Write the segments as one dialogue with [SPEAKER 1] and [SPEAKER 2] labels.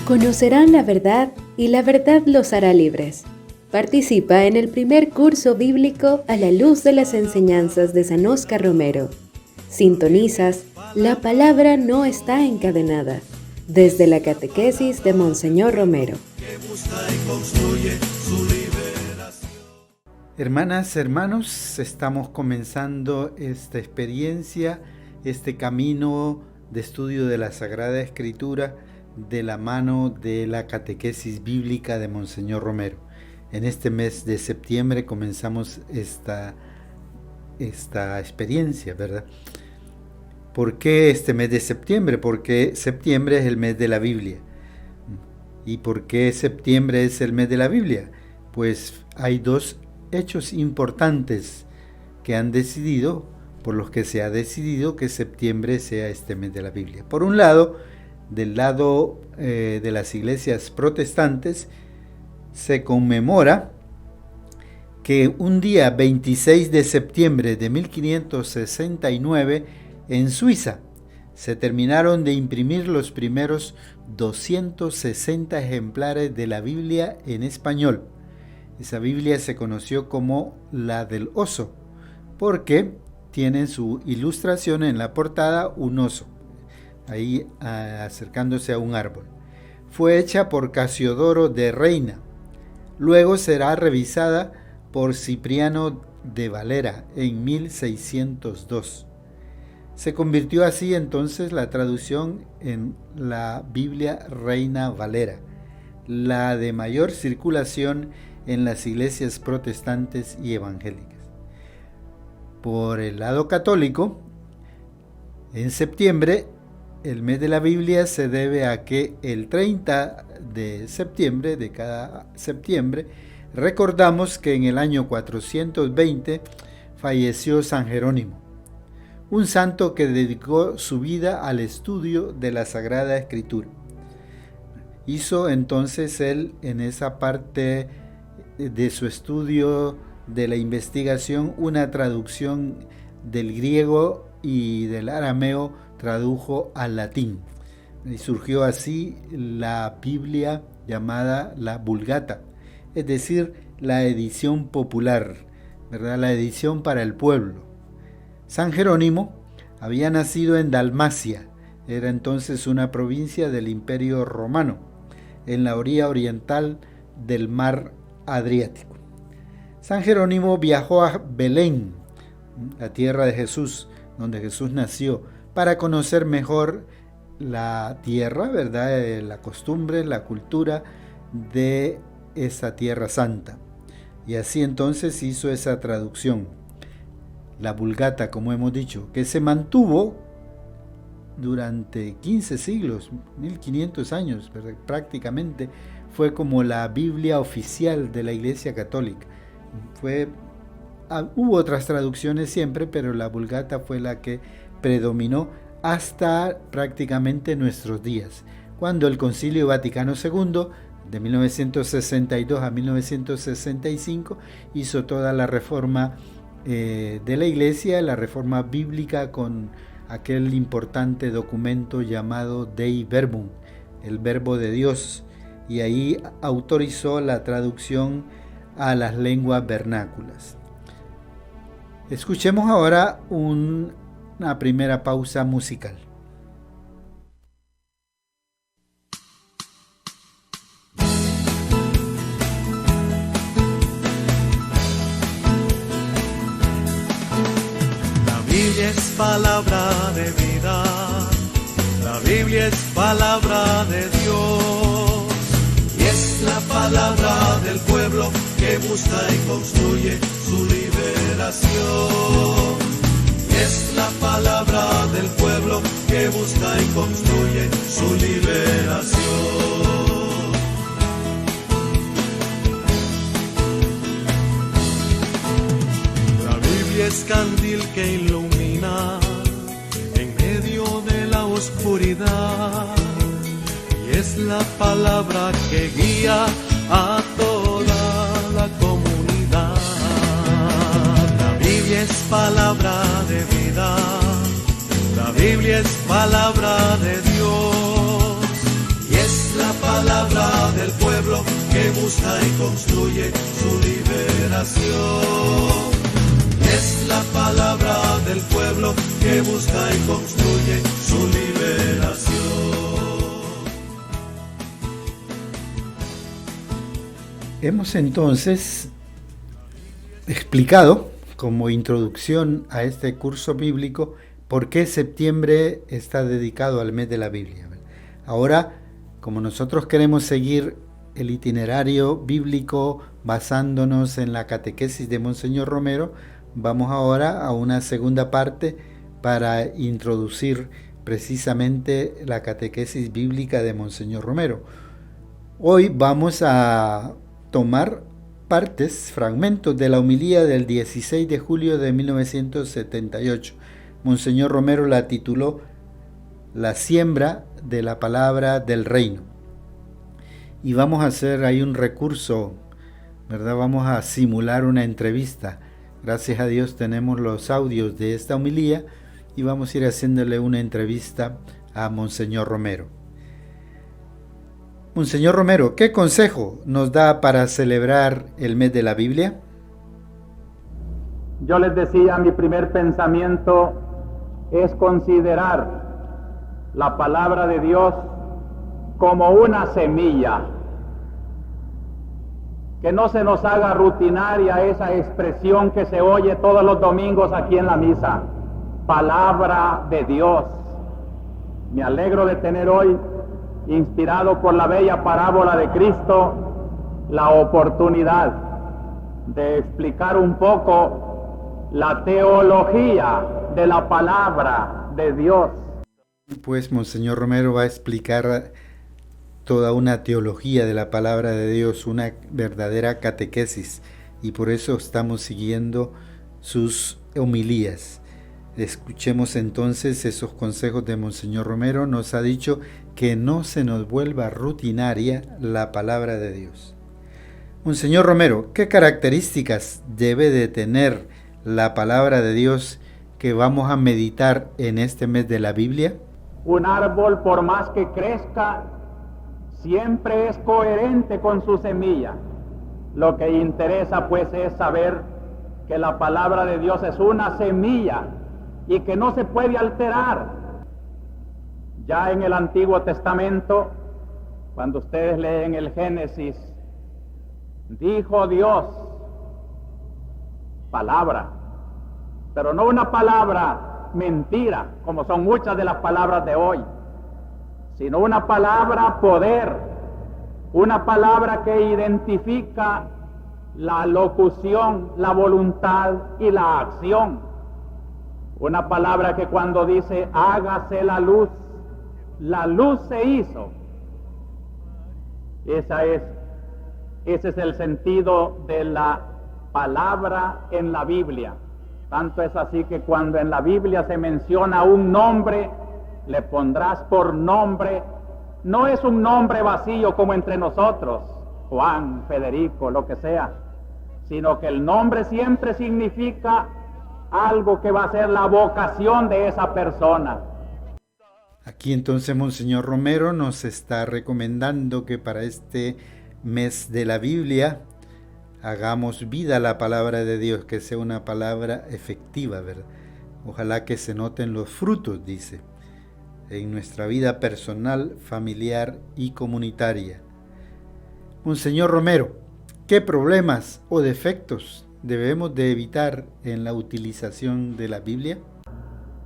[SPEAKER 1] Conocerán la verdad y la verdad los hará libres. Participa en el primer curso bíblico a la luz de las enseñanzas de San Óscar Romero. Sintonizas La Palabra No Está Encadenada, desde la catequesis de Monseñor Romero.
[SPEAKER 2] Hermanas, hermanos, estamos comenzando esta experiencia, este camino de estudio de la Sagrada Escritura de la mano de la catequesis bíblica de Monseñor Romero. En este mes de septiembre comenzamos esta experiencia, ¿verdad? ¿Por qué este mes de septiembre? Porque septiembre es el mes de la Biblia. ¿Y por qué septiembre es el mes de la Biblia? Pues hay dos hechos importantes que han decidido, por los que se ha decidido que septiembre sea este mes de la Biblia. Por un lado, del lado de las iglesias protestantes, se conmemora que un día 26 de septiembre de 1569 en Suiza se terminaron de imprimir los primeros 260 ejemplares de la Biblia en español. Esa Biblia se conoció como la del oso, porque tiene su ilustración en la portada un oso, ahí acercándose a un árbol. Fue hecha por Casiodoro de Reina. Luego será revisada por Cipriano de Valera en 1602. Se convirtió así entonces la traducción en la Biblia Reina Valera, la de mayor circulación en las iglesias protestantes y evangélicas. Por el lado católico, en septiembre, el mes de la Biblia se debe a que el 30 de septiembre de cada septiembre recordamos que en el año 420 falleció San Jerónimo, un santo que dedicó su vida al estudio de la Sagrada Escritura. Hizo entonces él, en esa parte de su estudio de la investigación, una traducción del griego y del arameo, tradujo al latín y surgió así la Biblia llamada la Vulgata, es decir, la edición popular, ¿verdad? La edición para el pueblo. San Jerónimo había nacido en Dalmacia, era entonces una provincia del Imperio Romano, en la orilla oriental del mar Adriático. San Jerónimo viajó a Belén, la tierra de Jesús, donde Jesús nació, para conocer mejor la tierra, ¿verdad? La costumbre, la cultura de esa tierra santa. Y así entonces hizo esa traducción, la Vulgata, como hemos dicho, que se mantuvo durante 15 siglos, 1500 años, ¿verdad? Prácticamente fue como la Biblia oficial de la Iglesia Católica. Hubo otras traducciones siempre, pero la Vulgata fue la que predominó hasta prácticamente nuestros días, cuando el Concilio Vaticano II, de 1962 a 1965, hizo toda la reforma de la Iglesia, la reforma bíblica, con aquel importante documento llamado Dei Verbum, el Verbo de Dios, y ahí autorizó la traducción a las lenguas vernáculas. Escuchemos ahora una primera pausa musical.
[SPEAKER 3] La Biblia es palabra de vida, la Biblia es palabra de Dios, y es la palabra del pueblo que busca y construye su liberación. Es la palabra del pueblo que busca y construye su liberación. La Biblia es candil que ilumina en medio de la oscuridad, y es la palabra que guía a toda la comunidad. La Biblia es palabra de vida, la Biblia es palabra de Dios, y es la palabra busca y construye su liberación. Es la palabra del pueblo que busca y construye su liberación.
[SPEAKER 2] Hemos entonces explicado como introducción a este curso bíblico por qué septiembre está dedicado al mes de la Biblia. Ahora, como nosotros queremos seguir el itinerario bíblico basándonos en la catequesis de Monseñor Romero, vamos ahora a una segunda parte para introducir precisamente la catequesis bíblica de Monseñor Romero. Hoy vamos a tomar partes, fragmentos de la homilía del 16 de julio de 1978. Monseñor Romero la tituló La siembra de la palabra del reino. Y vamos a hacer ahí un recurso, ¿verdad? Vamos a simular una entrevista. Gracias a Dios tenemos los audios de esta homilía y vamos a ir haciéndole una entrevista a Monseñor Romero. Monseñor Romero, ¿qué consejo nos da para celebrar el mes de la Biblia?
[SPEAKER 4] Yo les decía, mi primer pensamiento es considerar la palabra de Dios como una semilla. Que no se nos haga rutinaria esa expresión que se oye todos los domingos aquí en la misa. Palabra de Dios. Me alegro de tener hoy, inspirado por la bella parábola de Cristo, la oportunidad de explicar un poco la teología de la palabra de Dios.
[SPEAKER 2] Pues Monseñor Romero va a explicar toda una teología de la palabra de Dios, una verdadera catequesis, y por eso estamos siguiendo sus homilías. Escuchemos entonces esos consejos de Monseñor Romero. Nos ha dicho que no se nos vuelva rutinaria la palabra de Dios. Monseñor Romero, ¿qué características debe de tener la palabra de Dios que vamos a meditar en este mes de la Biblia?
[SPEAKER 4] Un árbol, por más que crezca, siempre es coherente con su semilla. Lo que interesa pues es saber que la palabra de Dios es una semilla y que no se puede alterar. Ya en el Antiguo Testamento, cuando ustedes leen el Génesis, dijo Dios, palabra, pero no una palabra mentira, como son muchas de las palabras de hoy, sino una palabra poder, una palabra que identifica la locución, la voluntad y la acción. Una palabra que cuando dice hágase la luz se hizo. Ese es el sentido de la palabra en la Biblia. Tanto es así que cuando en la Biblia se menciona un nombre, le pondrás por nombre. No es un nombre vacío como entre nosotros, Juan, Federico, lo que sea, sino que el nombre siempre significa algo que va a ser la vocación de esa persona.
[SPEAKER 2] Aquí entonces Monseñor Romero nos está recomendando que para este mes de la Biblia hagamos vida a la palabra de Dios, que sea una palabra efectiva, ¿verdad? Ojalá que se noten los frutos, dice, en nuestra vida personal, familiar y comunitaria. Monseñor Romero, ¿qué problemas o defectos debemos de evitar en la utilización de la Biblia?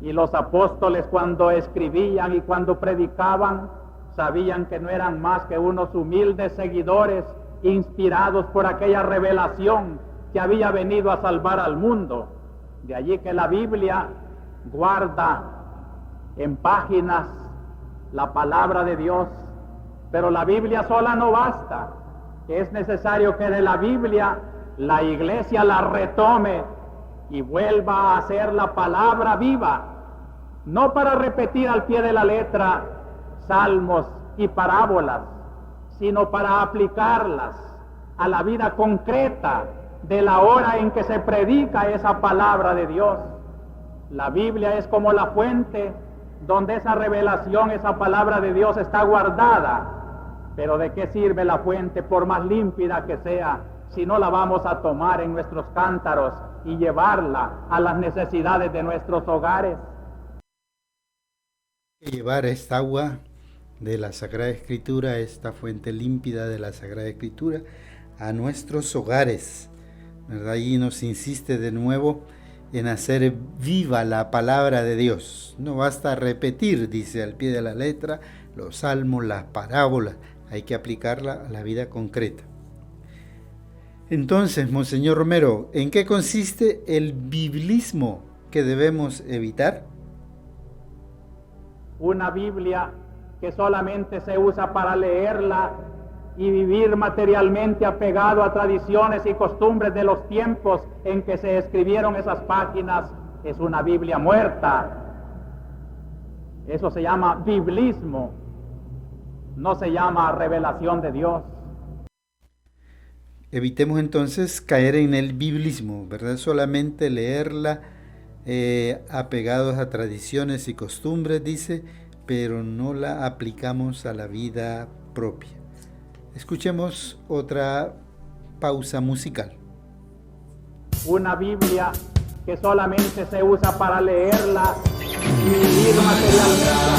[SPEAKER 4] Y los apóstoles, cuando escribían y cuando predicaban, sabían que no eran más que unos humildes seguidores inspirados por aquella revelación que había venido a salvar al mundo. De allí que la Biblia guarda en páginas la palabra de Dios, pero la Biblia sola no basta. Es necesario que de la Biblia la Iglesia la retome y vuelva a ser la palabra viva, no para repetir al pie de la letra salmos y parábolas, sino para aplicarlas a la vida concreta de la hora en que se predica esa palabra de Dios. La Biblia es como la fuente donde esa revelación, esa palabra de Dios está guardada, Pero ¿de qué sirve la fuente, por más límpida que sea, si no la vamos a tomar en nuestros cántaros y llevarla a las necesidades de nuestros hogares?
[SPEAKER 2] Llevar esta agua de la Sagrada Escritura, esta fuente límpida de la Sagrada Escritura, a nuestros hogares, ¿verdad? Y nos insiste de nuevo en hacer viva la palabra de Dios. No basta repetir, dice al pie de la letra, los salmos, las parábolas, hay que aplicarla a la vida concreta. Entonces, Monseñor Romero, ¿en qué consiste el biblismo que debemos evitar?
[SPEAKER 4] Una Biblia que solamente se usa para leerla y vivir materialmente apegado a tradiciones y costumbres de los tiempos en que se escribieron esas páginas, es una Biblia muerta. Eso se llama biblismo, no se llama revelación de Dios.
[SPEAKER 2] Evitemos entonces caer en el biblismo, ¿verdad? Solamente leerla apegados a tradiciones y costumbres, dice, pero no la aplicamos a la vida propia. Escuchemos otra pausa musical.
[SPEAKER 4] Una Biblia que solamente se usa para leerla y vivir materialmente.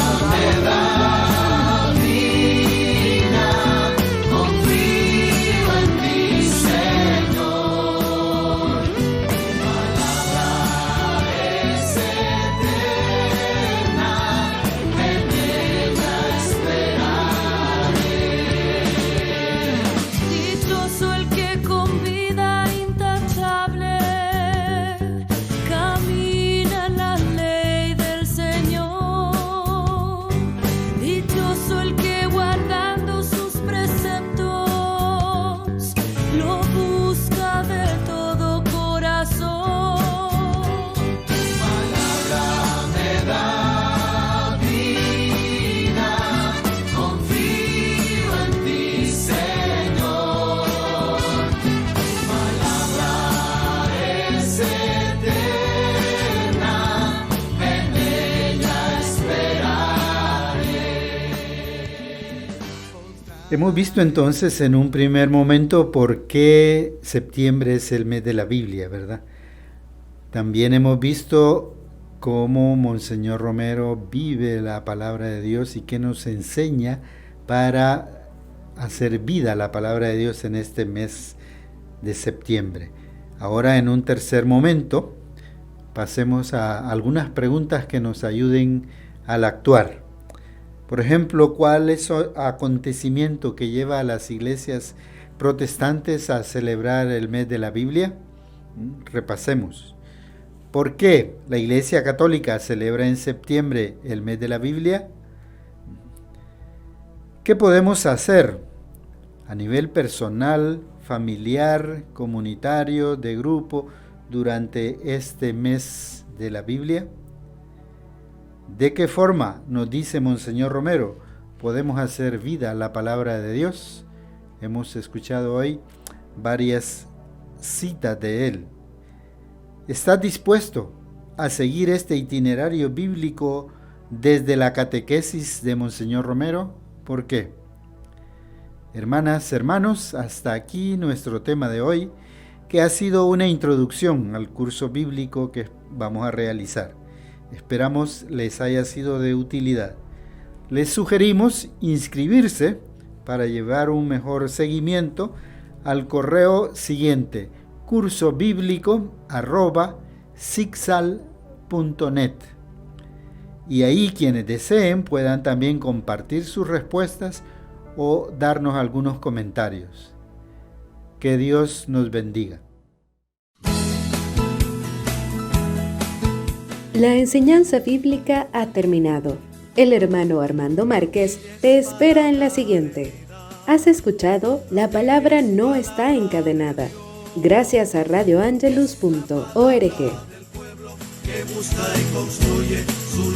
[SPEAKER 2] Hemos visto entonces en un primer momento por qué septiembre es el mes de la Biblia, ¿verdad? También hemos visto cómo Monseñor Romero vive la palabra de Dios y qué nos enseña para hacer vida la palabra de Dios en este mes de septiembre. Ahora, en un tercer momento, pasemos a algunas preguntas que nos ayuden al actuar. Por ejemplo, ¿cuál es el acontecimiento que lleva a las iglesias protestantes a celebrar el mes de la Biblia? Repasemos. ¿Por qué la Iglesia Católica celebra en septiembre el mes de la Biblia? ¿Qué podemos hacer a nivel personal, familiar, comunitario, de grupo durante este mes de la Biblia? ¿De qué forma, nos dice Monseñor Romero, podemos hacer vida la palabra de Dios? Hemos escuchado hoy varias citas de él. ¿Estás dispuesto a seguir este itinerario bíblico desde la catequesis de Monseñor Romero? ¿Por qué? Hermanas, hermanos, hasta aquí nuestro tema de hoy, que ha sido una introducción al curso bíblico que vamos a realizar. Esperamos les haya sido de utilidad. Les sugerimos inscribirse para llevar un mejor seguimiento al correo siguiente: cursobiblico@sicsal.net, y ahí quienes deseen puedan también compartir sus respuestas o darnos algunos comentarios. Que Dios nos bendiga.
[SPEAKER 1] La enseñanza bíblica ha terminado. El hermano Armando Márquez te espera en la siguiente. Has escuchado La Palabra No Está Encadenada, gracias a radioangelus.org.
[SPEAKER 3] Que busca y construye su